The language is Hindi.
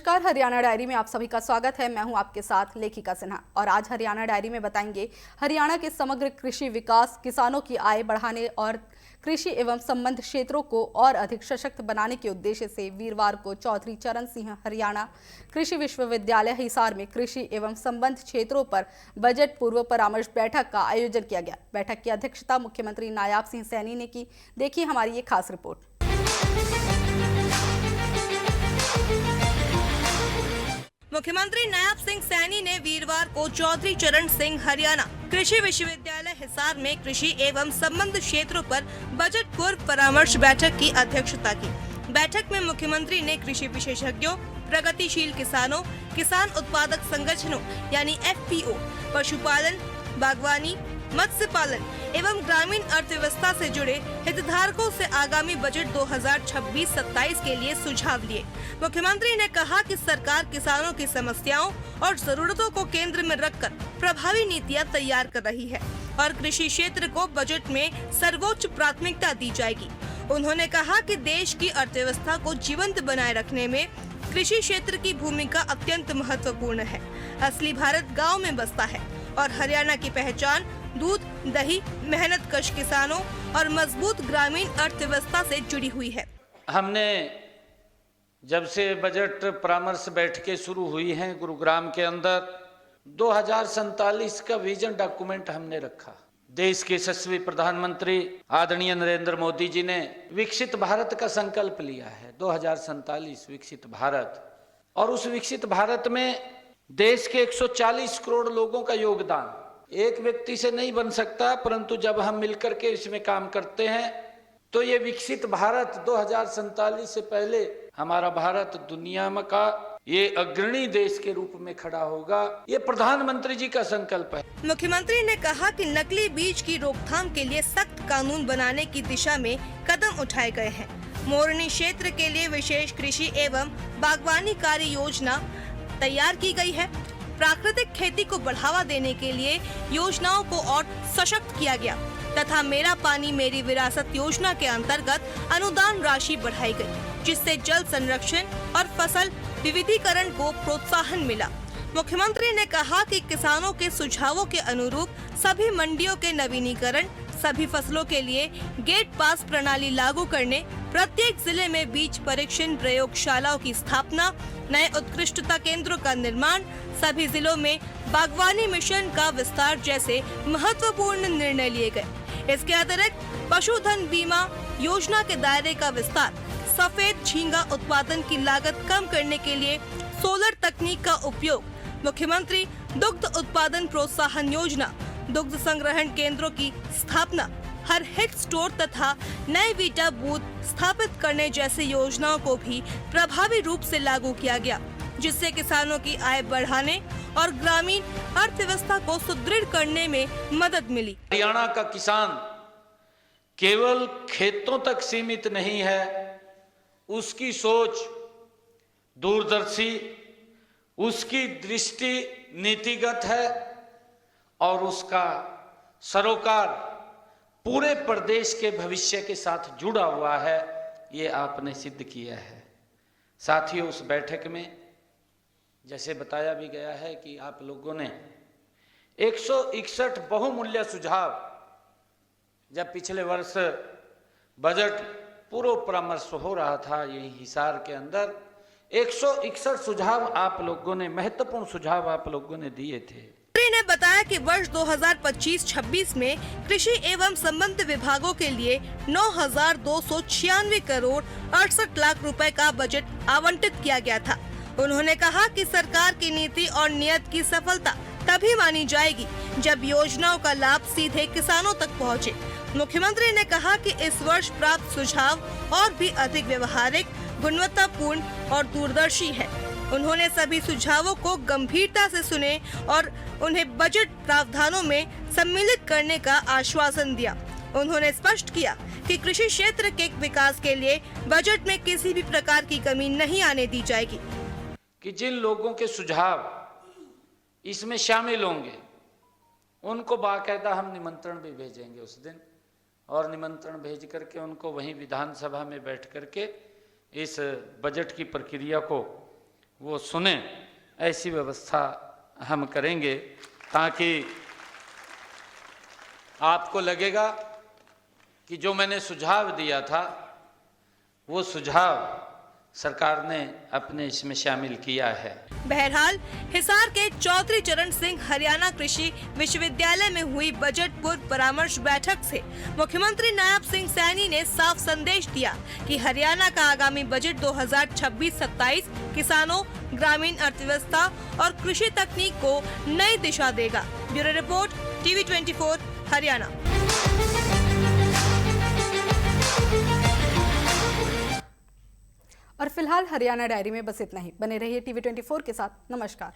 नमस्कार, हरियाणा डायरी में आप सभी का स्वागत है। मैं हूं आपके साथ लेखिका सिन्हा और आज हरियाणा डायरी में बताएंगे हरियाणा के समग्र कृषि विकास, किसानों की आय बढ़ाने और कृषि एवं संबंध क्षेत्रों को और अधिक सशक्त बनाने के उद्देश्य से वीरवार को चौधरी चरण सिंह हरियाणा कृषि विश्वविद्यालय हिसार में कृषि एवं संबंध क्षेत्रों पर बजट पूर्व परामर्श बैठक का आयोजन किया गया। बैठक की अध्यक्षता मुख्यमंत्री नायाब सिंह सैनी ने की। देखिए हमारी ये खास रिपोर्ट। मुख्यमंत्री नायाब सिंह सैनी ने वीरवार को चौधरी चरण सिंह हरियाणा कृषि विश्वविद्यालय हिसार में कृषि एवं संबंध क्षेत्रों पर बजट पूर्व परामर्श बैठक की अध्यक्षता की। बैठक में मुख्यमंत्री ने कृषि विशेषज्ञों, प्रगतिशील किसानों, किसान उत्पादक संगठनों यानी FPO, पशुपालन, बागवानी, मत्स्य पालन एवं ग्रामीण अर्थव्यवस्था से जुड़े हितधारकों से आगामी बजट 2026-27 के लिए सुझाव लिए। मुख्यमंत्री ने कहा कि सरकार किसानों की समस्याओं और जरूरतों को केंद्र में रखकर प्रभावी नीतियां तैयार कर रही है और कृषि क्षेत्र को बजट में सर्वोच्च प्राथमिकता दी जाएगी। उन्होंने कहा कि देश की अर्थव्यवस्था को जीवंत बनाए रखने में कृषि क्षेत्र की भूमिका अत्यंत महत्वपूर्ण है। असली भारत गाँव में बसता है और हरियाणा की पहचान दूध, दही, मेहनतकश किसानों और मजबूत ग्रामीण अर्थव्यवस्था से जुड़ी हुई है। हमने जब से बजट परामर्श बैठकें शुरू हुई हैं गुरुग्राम के अंदर 2047 का विजन डॉक्यूमेंट हमने रखा। देश के यशस्वी प्रधानमंत्री आदरणीय नरेंद्र मोदी जी ने विकसित भारत का संकल्प लिया है, 2047 विकसित भारत। और उस विकसित भारत में देश के 140 करोड़ लोगों का योगदान एक व्यक्ति से नहीं बन सकता, परंतु जब हम मिलकर के इसमें काम करते हैं तो ये विकसित भारत 2047 से पहले हमारा भारत दुनिया में का ये अग्रणी देश के रूप में खड़ा होगा। ये प्रधानमंत्री जी का संकल्प है। मुख्यमंत्री ने कहा कि नकली बीज की रोकथाम के लिए सख्त कानून बनाने की दिशा में कदम उठाए गए हैं। मोरनी क्षेत्र के लिए विशेष कृषि एवं बागवानी कार्य योजना तैयार की गई है। प्राकृतिक खेती को बढ़ावा देने के लिए योजनाओं को और सशक्त किया गया तथा मेरा पानी मेरी विरासत योजना के अंतर्गत अनुदान राशि बढ़ाई गई, जिससे जल संरक्षण और फसल विविधीकरण को प्रोत्साहन मिला। मुख्यमंत्री ने कहा कि किसानों के सुझावों के अनुरूप सभी मंडियों के नवीनीकरण, सभी फसलों के लिए गेट पास प्रणाली लागू करने, प्रत्येक जिले में बीज परीक्षण प्रयोगशालाओं की स्थापना, नए उत्कृष्टता केंद्रों का निर्माण, सभी जिलों में बागवानी मिशन का विस्तार जैसे महत्वपूर्ण निर्णय लिए गए। इसके अतिरिक्त पशुधन बीमा योजना के दायरे का विस्तार, सफेद झींगा उत्पादन की लागत कम करने के लिए सोलर तकनीक का उपयोग, मुख्यमंत्री दुग्ध उत्पादन प्रोत्साहन योजना, दुग्ध संग्रहण केंद्रों की स्थापना, हर हिट स्टोर तथा नए वीटा बूथ स्थापित करने जैसे योजनाओं को भी प्रभावी रूप से लागू किया गया, जिससे किसानों की आय बढ़ाने और ग्रामीण अर्थव्यवस्था को सुदृढ़ करने में मदद मिली। हरियाणा का किसान केवल खेतों तक सीमित नहीं है, उसकी सोच दूरदर्शी, उसकी दृष्टि नीतिगत है और उसका सरोकार पूरे प्रदेश के भविष्य के साथ जुड़ा हुआ है। ये आपने सिद्ध किया है। साथियों, उस बैठक में जैसे बताया भी गया है कि आप लोगों ने 161 बहुमूल्य सुझाव, जब पिछले वर्ष बजट पूर्व परामर्श हो रहा था यही हिसार के अंदर, 161 सुझाव आप लोगों ने, महत्वपूर्ण सुझाव आप लोगों ने दिए थे। ने बताया कि वर्ष 2025-26 में कृषि एवं संबंध विभागों के लिए 9,296 करोड़ 68 लाख रुपए का बजट आवंटित किया गया था। उन्होंने कहा कि सरकार की नीति और नियत की सफलता तभी मानी जाएगी जब योजनाओं का लाभ सीधे किसानों तक पहुंचे। मुख्यमंत्री ने कहा कि इस वर्ष प्राप्त सुझाव और भी अधिक व्यवहारिक, गुणवत्तापूर्ण और दूरदर्शी है। उन्होंने सभी सुझावों को गंभीरता से सुने और उन्हें बजट प्रावधानों में सम्मिलित करने का आश्वासन दिया। उन्होंने स्पष्ट किया कि कृषि क्षेत्र के विकास के लिए बजट में किसी भी प्रकार की कमी नहीं आने दी जाएगी। कि जिन लोगों के सुझाव इसमें शामिल होंगे उनको बाकायदा हम निमंत्रण भी भेजेंगे उस दिन, और निमंत्रण भेज करके उनको वहीं विधानसभा में बैठ करके इस बजट की प्रक्रिया को वो सुने, ऐसी व्यवस्था हम करेंगे ताकि आपको लगेगा कि जो मैंने सुझाव दिया था वो सुझाव सरकार ने अपने इसमें शामिल किया है। बहरहाल हिसार के चौधरी चरण सिंह हरियाणा कृषि विश्वविद्यालय में हुई बजट पूर्व परामर्श बैठक से मुख्यमंत्री नायब सिंह सैनी ने साफ संदेश दिया कि हरियाणा का आगामी बजट 2026-27 किसानों, ग्रामीण अर्थव्यवस्था और कृषि तकनीक को नई दिशा देगा। Bureau report, TV 24 Haryana. और फिलहाल हरियाणा डायरी में बस इतना ही। बने रहिए टीवी 24 के साथ। नमस्कार।